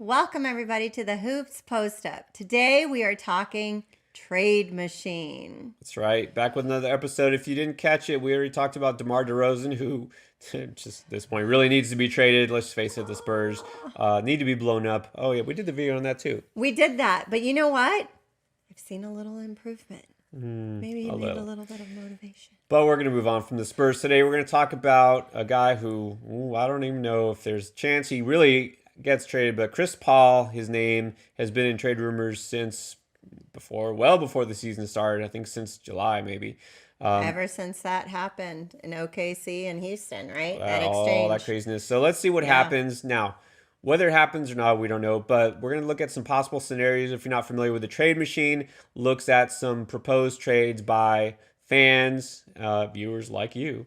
Welcome, everybody, to the Hoops Post Up. Today we are talking trade machine. That's right. Back with another episode. If you didn't catch it, we already talked about DeMar DeRozan, who just at this point really needs to be traded. Let's face it, the Spurs need to be blown up. Oh, yeah, we did the video on that too. We did that, but you know what? I've seen a little improvement. Maybe you a need a little. little bit of motivation. But we're going to move on from the Spurs today. We're going to talk about a guy who, I don't even know if there's a chance he really gets traded, but Chris Paul, his name has been in trade rumors since well before the season started. I think since July, maybe. Ever since that happened in OKC and Houston, right? That All that exchange. craziness. So let's see what happens now. Whether it happens or not, we don't know. But we're going to look at some possible scenarios. If you're not familiar with the trade machine, looks at some proposed trades by fans, viewers like you,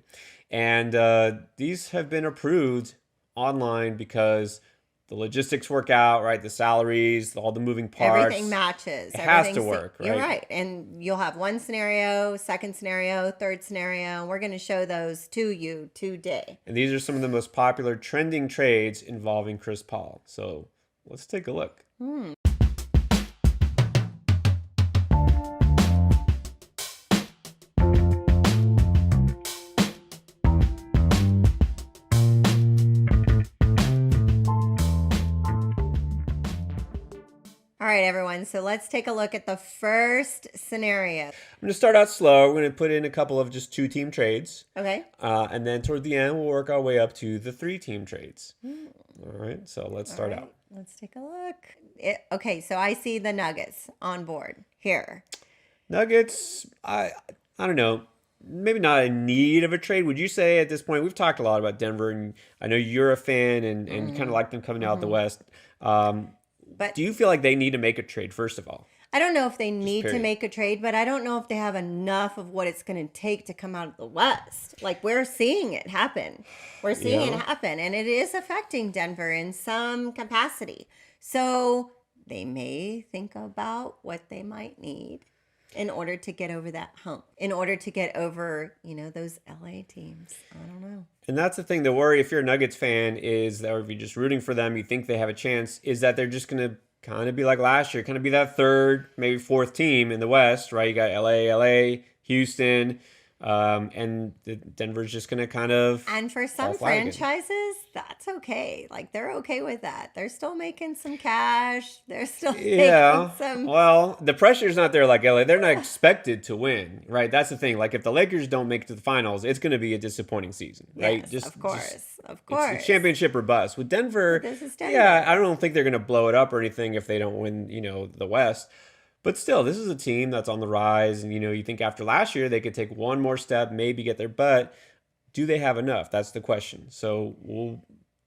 and these have been approved online because the logistics work out, right? The salaries, all the moving parts. Everything matches. It has to Everything's- work, right? You're right. And you'll have one scenario, second scenario, third scenario. We're going to show those to you today. And these are some of the most popular trending trades involving Chris Paul. So let's take a look. All right, everyone. So let's take a look at the first scenario. I'm going to start out slow. We're going to put in a couple of just 2-team trades. Okay. And then toward the end, we'll work our way up to the 3-team trades. All right. So let's start out. Let's take a look. Okay, so I see the Nuggets on board here. Nuggets, I don't know. Maybe not in need of a trade. Would you say at this point, we've talked a lot about Denver, and I know you're a fan and you kind of like them coming out the West. But Do you feel like they need to make a trade, first of all? I don't know if they need to period. make a trade, but I don't know if they have enough of what it's going to take to come out of the West. Like, we're seeing it happen. We're seeing it happen, and it is affecting Denver in some capacity. So they may think about what they might need in order to get over that hump, in order to get over, those LA teams. I don't know. And that's the thing. The worry, if you're a Nuggets fan, is that, or if you're just rooting for them, you think they have a chance, is that they're just going to kind of be like last year, kind of be that third, maybe fourth team in the West, right? You got LA, Houston, and Denver's just going to kind of. And for some fall flat again. franchises, that's okay. Like, they're okay with that. They're still making some cash. They're still Yeah. making some. Well, the pressure's not there like LA. They're not expected to win, right? That's the thing. Like, if the Lakers don't make it to the finals, it's going to be a disappointing season, right? Yes, of course. Of It's course. the championship or bust. With Denver, This is Denver. yeah, I don't think they're going to blow it up or anything if they don't win, the West. But still, this is a team that's on the rise. And, you think after last year, they could take one more step, maybe get there. But do they have enough? That's the question. So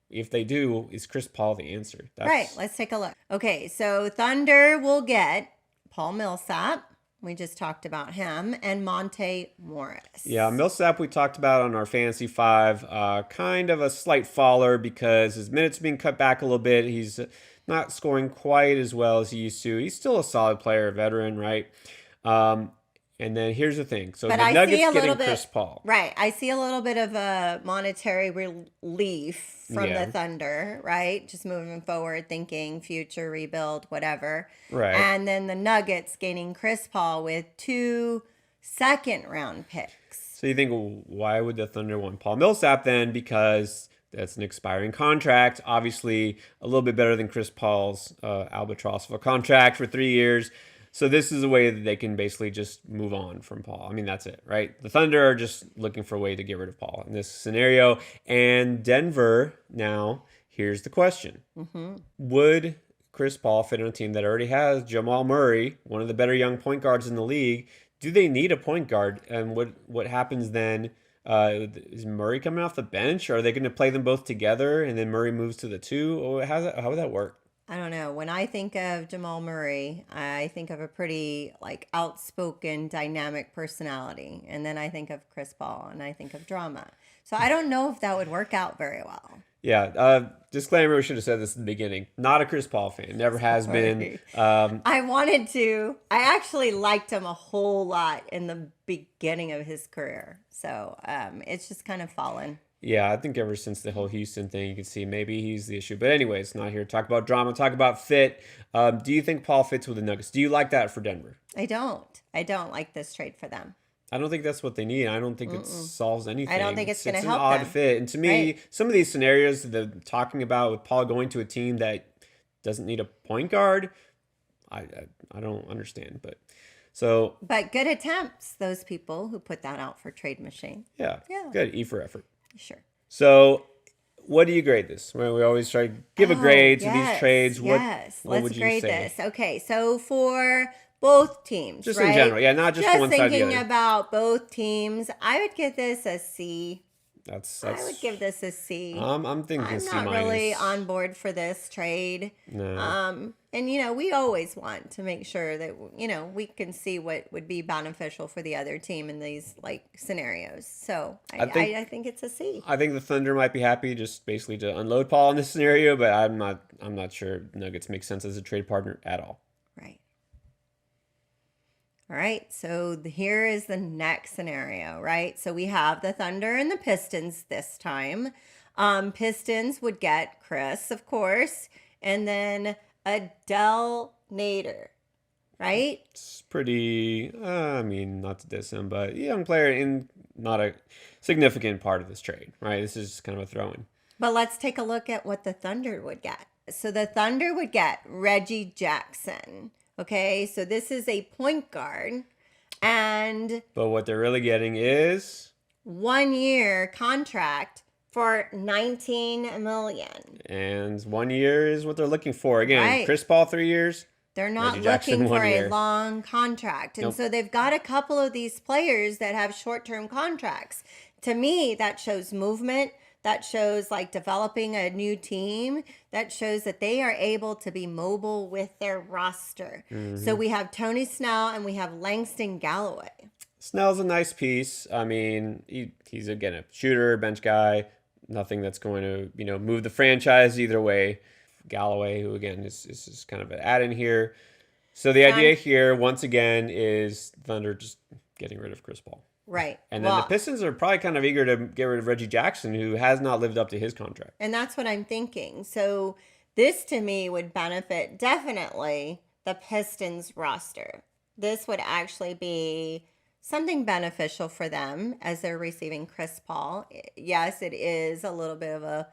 if they do, is Chris Paul the answer? Right. Let's take a look. Okay. So Thunder will get Paul Millsap. We just talked about him, and Monte Morris. Yeah, Millsap we talked about on our Fantasy 5. Kind of a slight faller because his minutes are being cut back a little bit. He's not scoring quite as well as he used to. He's still a solid player, a veteran, right? And then here's the thing. So But the I see Nuggets a little getting bit, Chris Paul. right? I see a little bit of a monetary relief from Yeah. the Thunder, right? Just moving forward, thinking future rebuild, whatever. Right. And then the Nuggets gaining Chris Paul with 2 second-round picks. So you think, well, why would the Thunder want Paul Millsap then? Because that's an expiring contract. Obviously, a little bit better than Chris Paul's albatross of a contract for 3 years. So this is a way that they can basically just move on from Paul. I mean, that's it, right? The Thunder are just looking for a way to get rid of Paul in this scenario. And Denver, now, here's the question. Would Chris Paul fit on a team that already has Jamal Murray, one of the better young point guards in the league? Do they need a point guard? And what happens then? Is Murray coming off the bench? Or are they going to play them both together and then Murray moves to the 2? Or how would that work? I don't know. When I think of Jamal Murray, I think of a pretty outspoken, dynamic personality. And then I think of Chris Paul and I think of drama. So I don't know if that would work out very well. Yeah. Disclaimer, we should have said this in the beginning. Not a Chris Paul fan. Never has been. I wanted to. I actually liked him a whole lot in the beginning of his career. So it's just kind of fallen. Yeah, I think ever since the whole Houston thing, you can see maybe he's the issue. But anyways, not here to talk about drama, talk about fit. Do you think Paul fits with the Nuggets? Do you like that for Denver? I don't. I don't like this trade for them. I don't think that's what they need. I don't think it solves anything. I don't think it's going to an help odd them. fit. And to me, Right. some of these scenarios that they're talking about with Paul going to a team that doesn't need a point guard, I don't understand. But so But good attempts, those people who put that out for Trade Machine. yeah, Yeah. good. E for effort. Sure. So what do you grade this? Well, we always try to give a grade to these yes, trades. Yes. What Let's would you grade say? this. Okay. So for both teams, Just right? in general, yeah, not just one side or the thinking other. about both teams, I would give this a C. That's I would give this a C. I'm thinking I'm C not minus. really on board for this trade. No. And we always want to make sure that we can see what would be beneficial for the other team in these like scenarios. So I think it's a C. I think the Thunder might be happy just basically to unload Paul in this scenario, but I'm not sure Nuggets make sense as a trade partner at all. Right. All right. So here is the next scenario, right? So we have the Thunder and the Pistons this time. Pistons would get Chris, of course, and then Adele Nader, right? It's pretty, I mean, not to diss him, but young player in not a significant part of this trade, right? This is kind of a throw-in. But let's take a look at what the Thunder would get. So the Thunder would get Reggie Jackson. Okay, so this is a point guard and But what they're really getting is 1 year contract for $19 million. and 1 year is what they're looking for. Again, Right. Chris Paul 3 years. They're not Reggie Jackson, looking 1 for year. a long contract. And Nope. so they've got a couple of these players that have short-term contracts. To me, that shows movement. That shows like developing a new team. That shows that they are able to be mobile with their roster. So we have Tony Snell and we have Langston Galloway. Snell's a nice piece. I mean, he's again a shooter, bench guy. Nothing that's going to move the franchise either way. Galloway, who again is just kind of an add-in here. So the idea here, once again, is Thunder just getting rid of Chris Paul. Right. And then the Pistons are probably kind of eager to get rid of Reggie Jackson, who has not lived up to his contract. And that's what I'm thinking. So this to me would benefit definitely the Pistons roster. This would actually be something beneficial for them as they're receiving Chris Paul. Yes, it is a little bit of a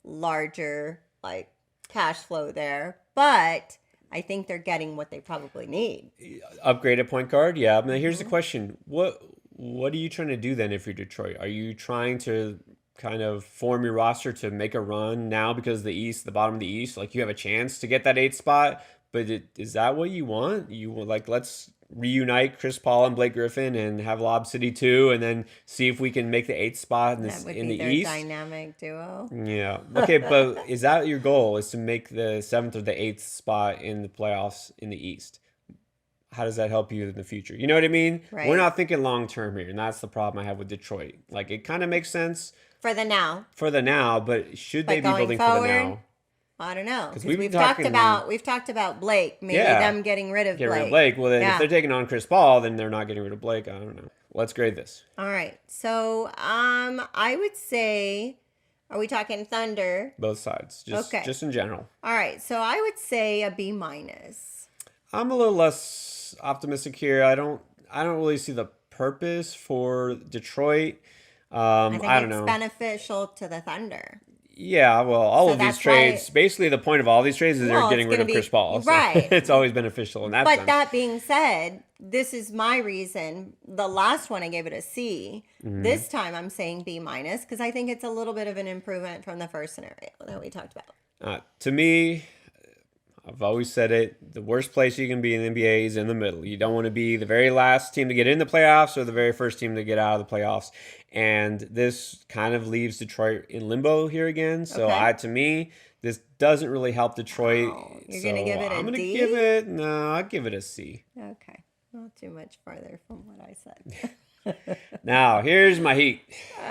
larger like cash flow there, but I think they're getting what they probably need. Upgrade at point guard, yeah. Now here's the question: what are you trying to do then if you're Detroit? Are you trying to kind of form your roster to make a run now because the bottom of the East, like you have a chance to get that 8th spot? But is that what you want? You want like let's reunite Chris Paul and Blake Griffin and have Lob City 2 and then see if we can make the 8th spot That would in be the their East? dynamic duo. Yeah. Okay, but is that your goal? Is to make the 7th or the 8th spot in the playoffs in the East? How does that help you in the future? You know what I mean? Right. We're not thinking long term here, and that's the problem I have with Detroit. Like it kind of makes sense For the now. for the now, but should they be going building forward, for the now? I don't know. 'Cause we've been we've talked about Blake, maybe Yeah. them getting rid of Get Blake. rid of Blake. Well, then Yeah. if they're taking on Chris Paul, then they're not getting rid of Blake. I don't know. Let's grade this. All right. So, I would say, are we talking Thunder? Both sides, Okay. just in general. All right. So I would say a B minus. I'm a little less optimistic here. I don't really see the purpose for Detroit. I think I don't it's know. beneficial to the Thunder. Yeah, well, all So of these that's why- trades, basically the point of all these trades is Well, they're getting it's rid gonna of be- Chris Paul. So right. it's always beneficial in that But sense. that being said, this is my reason. The last one I gave it a C. Mm-hmm. This time I'm saying B minus because I think it's a little bit of an improvement from the first scenario that we talked about. To me, I've always said it, the worst place you can be in the NBA is in the middle. You don't want to be the very last team to get in the playoffs or the very first team to get out of the playoffs. And this kind of leaves Detroit in limbo here again. So Okay. to me, this doesn't really help Detroit. Oh, you're gonna give it a I'm gonna D? I'll give it a C. Okay. Not too much farther from what I said. Now, here's my heat.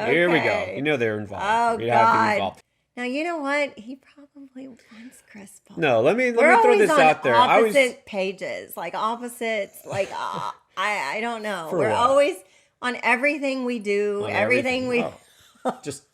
Here we go. Okay. You know they're involved. Oh, We have to be God. involved. Now, you know what? He probably wants Chris Paul. No, let me We're throw always this on out there. opposite pages, like opposites. Like I don't know. For We're what? always on everything we do, On everything we. Oh. Just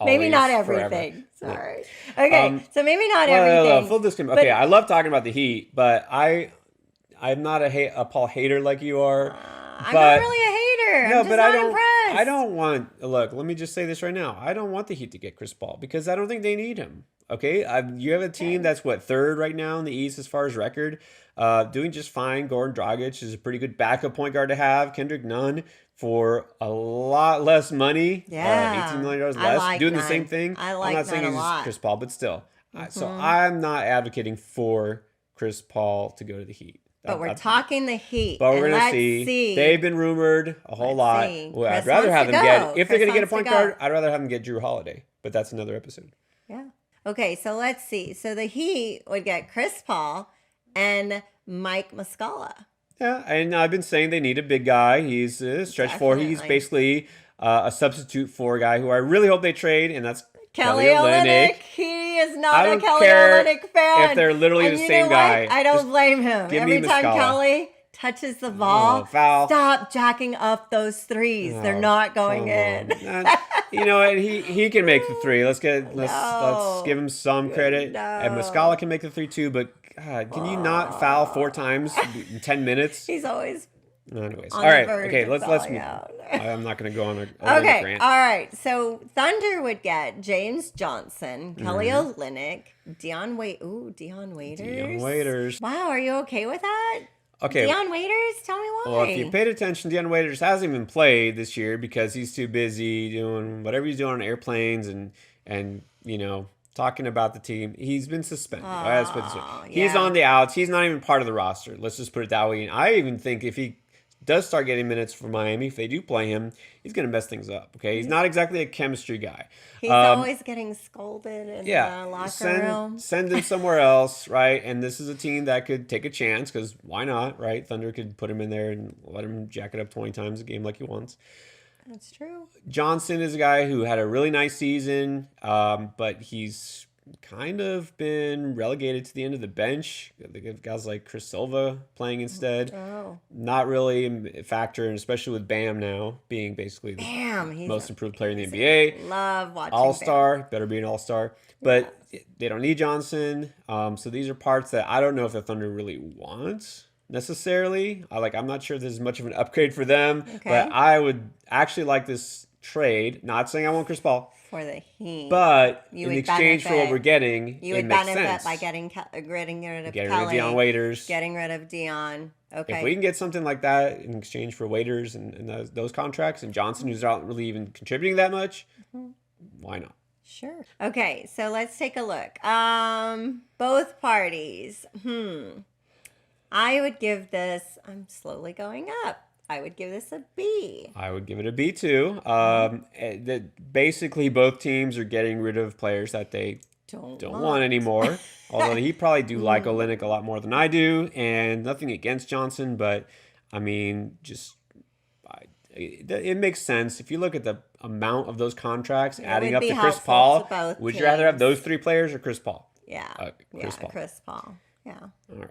Maybe not always, forever. everything. Yeah. Sorry. Okay, so maybe not Well, everything. full disclaimer. but- Okay, I love talking about the Heat, but I'm not a Paul hater like you are. I'm But not really a hater. no, I'm just but not I impressed. don't want. Look, let me just say this right now. I don't want the Heat to get Chris Paul because I don't think they need him. Okay, you have a team that's what, third right now in the East as far as record, doing just fine. Goran Dragic is a pretty good backup point guard to have. Kendrick Nunn for a lot less money, Yeah. $18 million I less, like doing the Nunn. same thing. I I'm like not saying Nunn a he's lot. Chris Paul, but still. So I'm not advocating for Chris Paul to go to the Heat. But we're talking the Heat. But we're and gonna let's see. They've been rumored a whole lot. see. Well, Chris I'd rather wants have to them go. get, if they're Chris going to get a wants to point go. guard, I'd rather have them get Drew Holiday. But that's another episode. Yeah. Okay, so let's see. So the Heat would get Chris Paul and Mike Muscala. Yeah, and I've been saying they need a big guy. He's a stretch four. He's Definitely. basically a substitute for a guy who I really hope they trade, and that's Kelly Olynyk. He is I not a don't Kelly care Olynyk fan. if they're literally And the you same know guy. what? I don't Just blame him. give me Every time Muscala. Kelly touches the ball, Oh, foul. stop jacking up those threes. They're Oh, not going come in. on. You know what? He can make the three. Let's No. give him some credit. And No. Muscala can make the three too. But God, can you not foul 4 times in 10 minutes? He's always Anyways, on all right. the verge Okay, of let's falling move. out. I'm not going to go on a Okay, rant. all right. So Thunder would get James Johnson, Kelly Mm-hmm. Olynyk, Dion Waiters. Dion Waiters. Wow, are you okay with that? Okay. Dion Waiters, tell me why. Well, if you paid attention, Dion Waiters hasn't even played this year because he's too busy doing whatever he's doing on airplanes and talking about the team. He's been suspended. Let's put it this way. He's yeah. on the outs. He's not even part of the roster. Let's just put it that way. And I even think if he does start getting minutes for Miami, if they do play him, he's going to mess things up. Okay, he's not exactly a chemistry guy. He's always getting scolded in Yeah, the locker room. send him somewhere else, right? And this is a team that could take a chance because why not, right? Thunder could put him in there and let him jack it up 20 times a game like he wants. That's true. Johnson is a guy who had a really nice season, but he's kind of been relegated to the end of the bench. They have guys like Chris Silva playing instead. Oh, Not really a factor, and especially with Bam now being basically the Bam! He's most improved player in the NBA. love watching All-star, better be an all-star. But they don't need Johnson. So these are parts that I don't know if the Thunder really want necessarily. I'm not sure this is much of an upgrade for them. Okay. But I would actually like this trade. Not saying I want Chris Paul. for the Heat. But You in would exchange for what benefit- we're getting, you it would makes benefit sense. by getting rid of Getting rid Kelly, of Dion Waiters. getting rid of Dion. Okay. If we can get something like that in exchange for Waiters and those contracts, and Johnson, who's not really even contributing that much, why not? Sure. Okay, so let's take a look. Both parties. I would give this, I'm slowly going up. I would give this a B. I would give it a B too. Basically, both teams are getting rid of players that they don't want anymore. Although he probably do like Olynyk a lot more than I do, and nothing against Johnson, but I mean, it makes sense if you look at the amount of those contracts adding would up be to Chris helpful Paul. to both Would you rather have teams. those 3 players or Chris Paul? Yeah. Chris Paul. Chris Paul. Yeah. All right.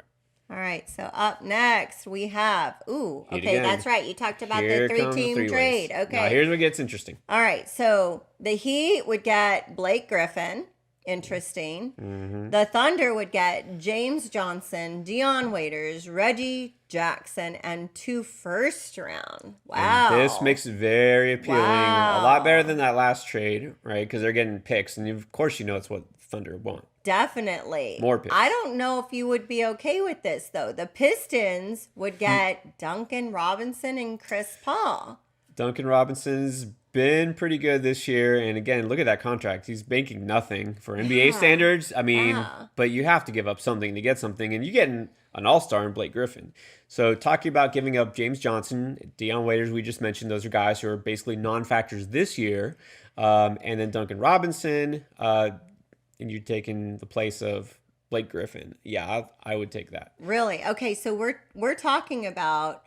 All right, so up next we have, Heat okay, again. that's right. You talked about Here the come the 3-team three-ways. trade. Now, Okay. here's what gets interesting. All right, so the Heat would get Blake Griffin. Interesting. Mm-hmm. The Thunder would get James Johnson, Dion Waiters, Reggie Jackson, and 2 first-round. Wow. And this makes it very appealing. Wow. A lot better than that last trade, right? Because they're getting picks, and of course you know it's what Thunder want. Definitely. More picks. I don't know if you would be okay with this, though. The Pistons would get Duncan Robinson and Chris Paul. Duncan Robinson's been pretty good this year, and again, look at that contract. He's banking nothing for NBA standards. I mean, Yeah. but you have to give up something to get something, and you get an all-star in Blake Griffin. So talking about giving up James Johnson, Dion Waiters, we just mentioned, those are guys who are basically non-factors this year, and then Duncan Robinson, and you're taking the place of Blake Griffin. Yeah, I would take that. Really? Okay, so we're talking about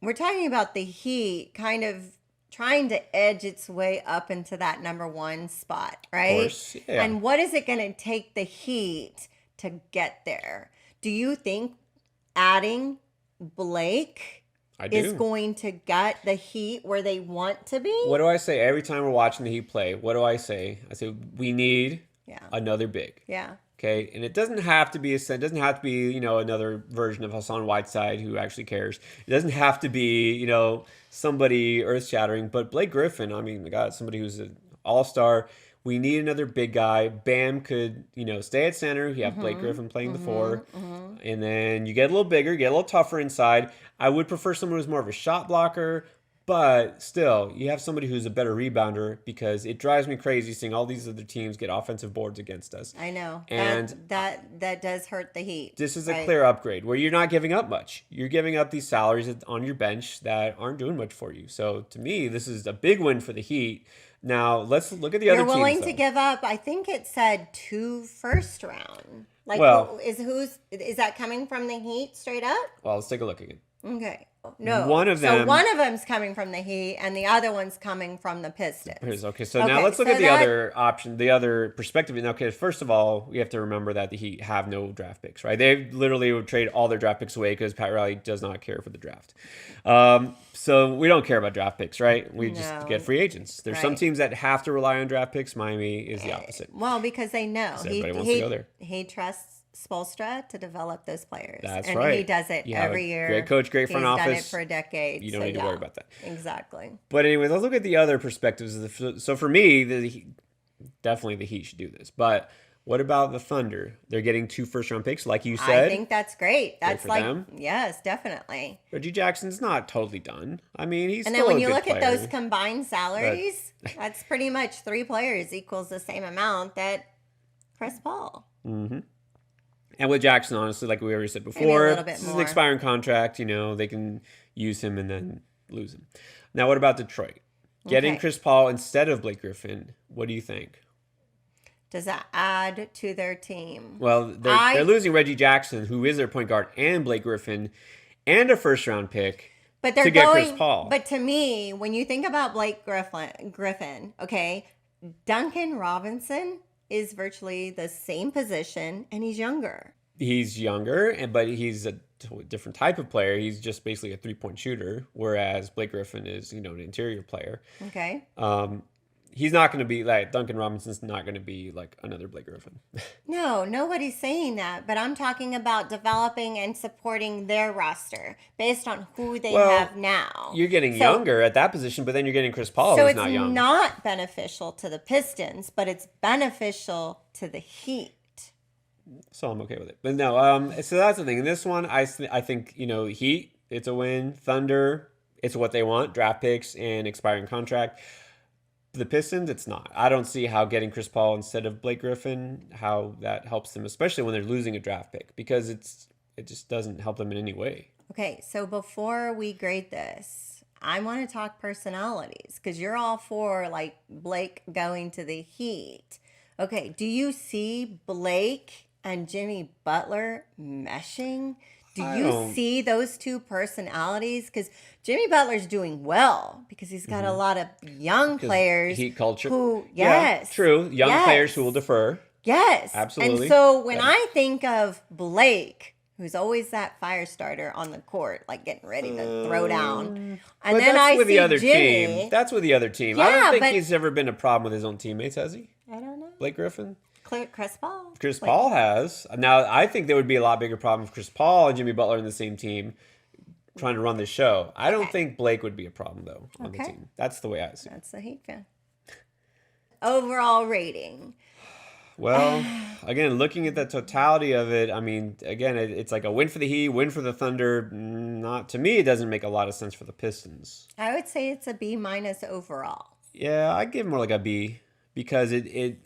the Heat kind of trying to edge its way up into that number 1 spot, right? Of course, yeah. And what is it going to take the Heat to get there? Do you think adding Blake I is do. going to get the Heat where they want to be. What do I say every time we're watching the Heat play? What do I say? I say we need Yeah. another big. Yeah. Okay, and it doesn't have to be it doesn't have to be, another version of Hassan Whiteside who actually cares. It doesn't have to be, somebody earth-shattering, but Blake Griffin, I mean, God, somebody who's an all-star. We need another big guy. Bam could, stay at center. You have Blake Griffin playing the 4. And then you get a little bigger, get a little tougher inside. I would prefer someone who's more of a shot blocker. But still, you have somebody who's a better rebounder, because it drives me crazy seeing all these other teams get offensive boards against us. I know. And that does hurt the Heat. this is a right? clear upgrade where you're not giving up much. You're giving up these salaries on your bench that aren't doing much for you. So to me, this is a big win for the Heat. Now let's look at the other You're teams. willing to though. give up, I think it said 2 first round. Like, Well- is that coming from the Heat straight up? Well, let's take a look again. Okay. No. One of So them- one of them's coming from the Heat and the other one's coming from the Pistons. Okay, so now let's look so at the that- other option, the other perspective. Now, okay, first of all, we have to remember that the Heat have no draft picks, right? They literally would trade all their draft picks away because Pat Riley does not care for the draft. So we don't care about draft picks, right? We No. just get free agents. There's some Right. teams that have to rely on draft picks. Miami is the opposite. Well, because they know Everybody wants to go there. he trusts Spoelstra to develop those players. That's and right. he does it You have every a year. great coach, great front He's done it office. for a decade. You don't so need to yeah, worry about that. Exactly. But anyways, let's look at the other perspectives. So for me, definitely the Heat should do this. But what about the Thunder? They're getting 2 first-round picks, like you said. I think that's great. That's for like them. yes, definitely. Reggie Jackson's not totally done. I mean, he's And still then when a you good look at player. those combined salaries, that's pretty much 3 players equals the same amount that Chris Paul. And with Jackson, honestly, like we already said Maybe a before, little bit this is an more. expiring contract. They can use him and then lose him. Now, what about Detroit? Getting Okay. Chris Paul instead of Blake Griffin. What do you think? Does that add to their team? Well, they're losing Reggie Jackson, who is their point guard, and Blake Griffin, and a first-round pick. But they're to get going. Chris Paul. But to me, when you think about Blake Griffin, okay, Duncan Robinson is virtually the same position, and he's younger. He's younger, but he's a different type of player. He's just basically a three-point shooter, whereas Blake Griffin is, an interior player. Okay. He's not going to be like Duncan Robinson's not going to be like another Blake Griffin. No, nobody's saying that, but I'm talking about developing and supporting their roster based on who they Well, have now. You're getting So- younger at that position, but then you're getting Chris Paul, So who's it's not young. not beneficial to the Pistons, but it's beneficial to the Heat. So I'm okay with it. But no, so that's the thing. In this one, I think, Heat, it's a win. Thunder, it's what they want, draft picks and expiring contract. The Pistons, it's not. I don't see how getting Chris Paul instead of Blake Griffin, how that helps them, especially when they're losing a draft pick, because it just doesn't help them in any way. Okay, so before we grade this, I want to talk personalities because you're all for like Blake going to the Heat. Okay, do you see Blake and Jimmy Butler meshing? Do I you don't- see those two personalities? Because Jimmy Butler's doing well because he's got a lot of young players. Heat culture. Who, Yeah, yes. true. Young yes, players who will defer. Yes. Absolutely. And so when Yeah. I think of Blake, who's always that fire starter on the court, like getting ready to throw down. And But then that's I with see the other Jimmy. team. That's with the other team. I Yeah, don't think but- he's ever been a problem with his own teammates, has he? I don't know. Blake Griffin? Chris Paul. Chris Like, Paul has. Now, I think there would be a lot bigger problem if Chris Paul and Jimmy Butler in the same team trying to run the show. I don't Okay. think Blake would be a problem, though, on the Okay. team. That's the way I see it. That's the Heat fan. Overall rating. Well, again, looking at the totality of it, I mean, again, it's like a win for the Heat, win for the Thunder. Not to me, it doesn't make a lot of sense for the Pistons. I would say it's a B- overall. Yeah, I'd give more like a B because it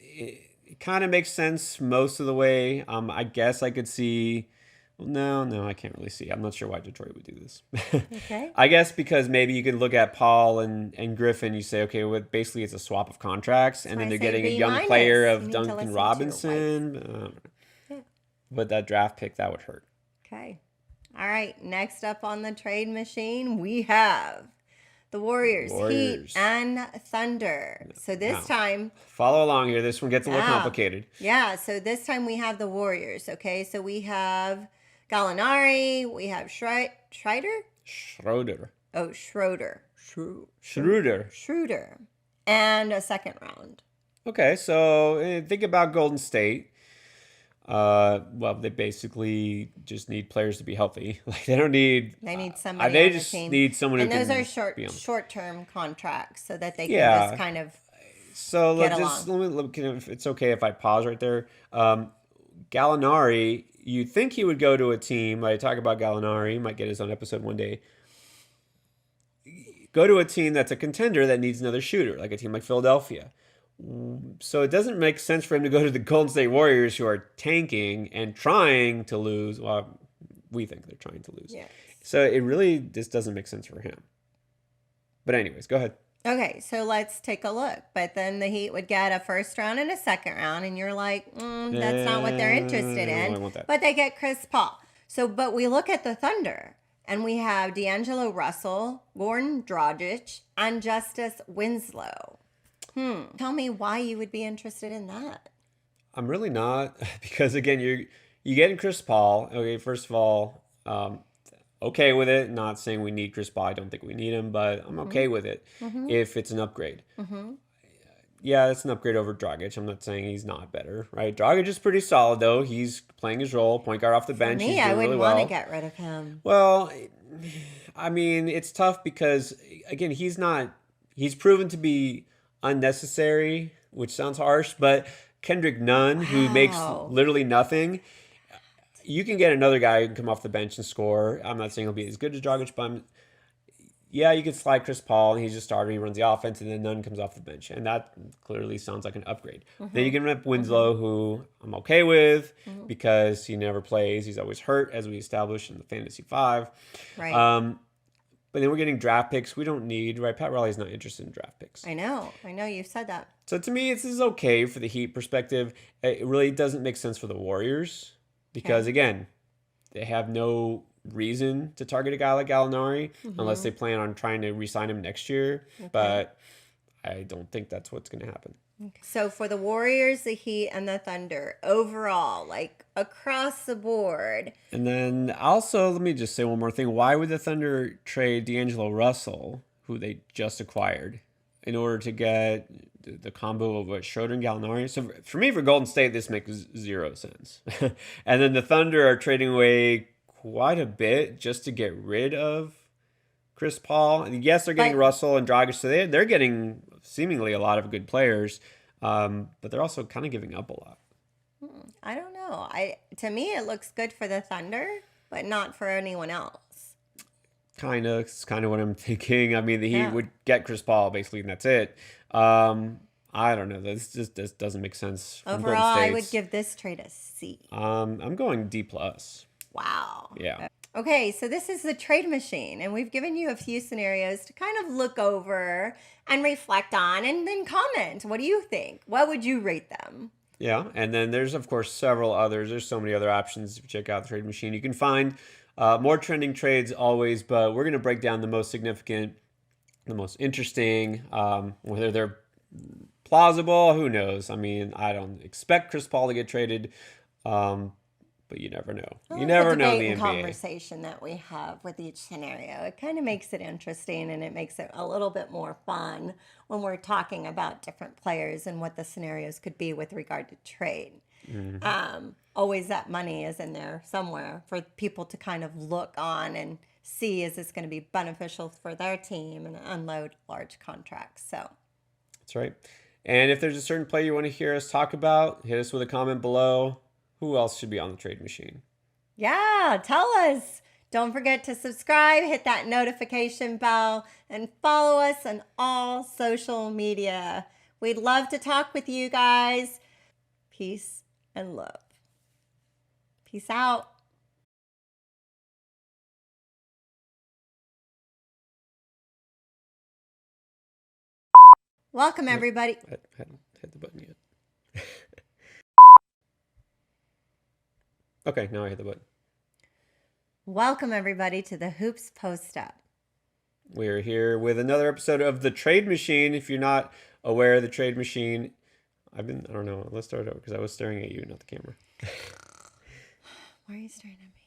kind of makes sense most of the way. I guess I could see. Well, no, I can't really see. I'm not sure why Detroit would do this. Okay. I guess because maybe you can look at Paul and Griffin. You say, okay, well, basically it's a swap of contracts, and why then I they're say getting a B young minus. player You of need to listen Duncan to your Robinson. Yeah. But that draft pick, that would hurt. Okay. All right. Next up on the trade machine, we have the Warriors, Warriors. Heat, and Thunder. So this Now. time, Follow along here. This one gets a little Yeah. complicated. yeah, so this time we have the Warriors, okay? So we have Gallinari, we have Schreider, Schroeder. Oh, Schroeder. Schroeder. Schroeder. And a second round. Okay, so think about Golden State. Well, they basically just need players to be healthy. Like they don't need. They need somebody They on the just team. need someone and who those can are be on. short-term contracts so that they can Yeah. just kind of So get if it's okay if I pause right there. Gallinari, you'd think he would go to a team. I talk about Gallinari, he might get his own episode one day. Go to a team that's a contender that needs another shooter, like a team like Philadelphia. So it doesn't make sense for him to go to the Golden State Warriors, who are tanking and trying to lose. Well, we think they're trying to lose. Yes. So it really just doesn't make sense for him. But anyways, go ahead. Okay, so let's take a look. But then the Heat would get a first round and a second round, and you're like, that's not what they're interested I in. want that. But they get Chris Paul. So, but we look at the Thunder, and we have D'Angelo Russell, Goran Dragic, and Justice Winslow. Tell me why you would be interested in that. I'm really not, because again, you get in Chris Paul. Okay, first of all, okay with it. Not saying we need Chris Paul. I don't think we need him, but I'm okay with it if it's an upgrade. Yeah, it's an upgrade over Dragic. I'm not saying he's not better, right? Dragic is pretty solid though. He's playing his role, point guard off the bench. Me, He's I doing wouldn't really want well. to get rid of him. Well, I mean, it's tough because again, he's proven to be unnecessary, which sounds harsh, but Kendrick Nunn, who makes Wow. literally nothing, you can get another guy who can come off the bench and score. I'm not saying he'll be as good as Dragic, but yeah, you could slide Chris Paul, and he's just starter. He runs the offense, and then Nunn comes off the bench, and that clearly sounds like an upgrade. Then you can rep Winslow, who I'm okay with because he never plays. He's always hurt, as we established in the Fantasy 5. Right. But then we're getting draft picks we don't need, right? Pat Riley's not interested in draft picks. I know you said that. So to me, this is okay for the Heat perspective. It really doesn't make sense for the Warriors because, again, they have no reason to target a guy like Gallinari unless they plan on trying to re-sign him next year. But I don't think that's what's going to happen. So for the Warriors, the Heat, and the Thunder, overall, like across the board. And then also, let me just say one more thing. Why would the Thunder trade D'Angelo Russell, who they just acquired, in order to get the combo of Schroeder and Gallinari? So for me, for Golden State, this makes zero sense. And then the Thunder are trading away quite a bit just to get rid of Chris Paul. And yes, they're getting Russell and Dragic, so they're getting seemingly a lot of good players, but they're also kind of giving up a lot. I don't know. To me, it looks good for the Thunder, but not for anyone else. It's kind of what I'm thinking. I mean, the Heat would get Chris Paul basically, and that's it. I don't know. This doesn't make sense. From Overall, Golden I would State's. give this trade a C. I'm going D plus. Wow. Yeah. Okay, so this is the trade machine, and we've given you a few scenarios to kind of look over and reflect on, and then comment. What do you think? What would you rate them? Yeah, and then there's of course several others. There's so many other options. If you check out the trade machine, you can find more trending trades always. But we're gonna break down the most significant, the most interesting, whether they're plausible. Who knows? I mean, I don't expect Chris Paul to get traded. But you never know. You never know in the NBA. Conversation that we have with each scenario. It kind of makes it interesting, and it makes it a little bit more fun when we're talking about different players and what the scenarios could be with regard to trade. Always that money is in there somewhere for people to kind of look on and see, is this going to be beneficial for their team, and unload large contracts. So That's right. And if there's a certain player you want to hear us talk about, hit us with a comment below. Who else should be on the trade machine? yeah, tell us. Don't forget to subscribe, hit that notification bell, and follow us on all social media. We'd love to talk with you guys. Peace and love. Peace out. Welcome, everybody. I hadn't hit the button yet. Okay, now I hit the button. Welcome, everybody, to the Hoops Post Up. We're here with another episode of The Trade Machine. If you're not aware of The Trade Machine, I don't know. Let's start over because I was staring at you, not the camera. Why are you staring at me?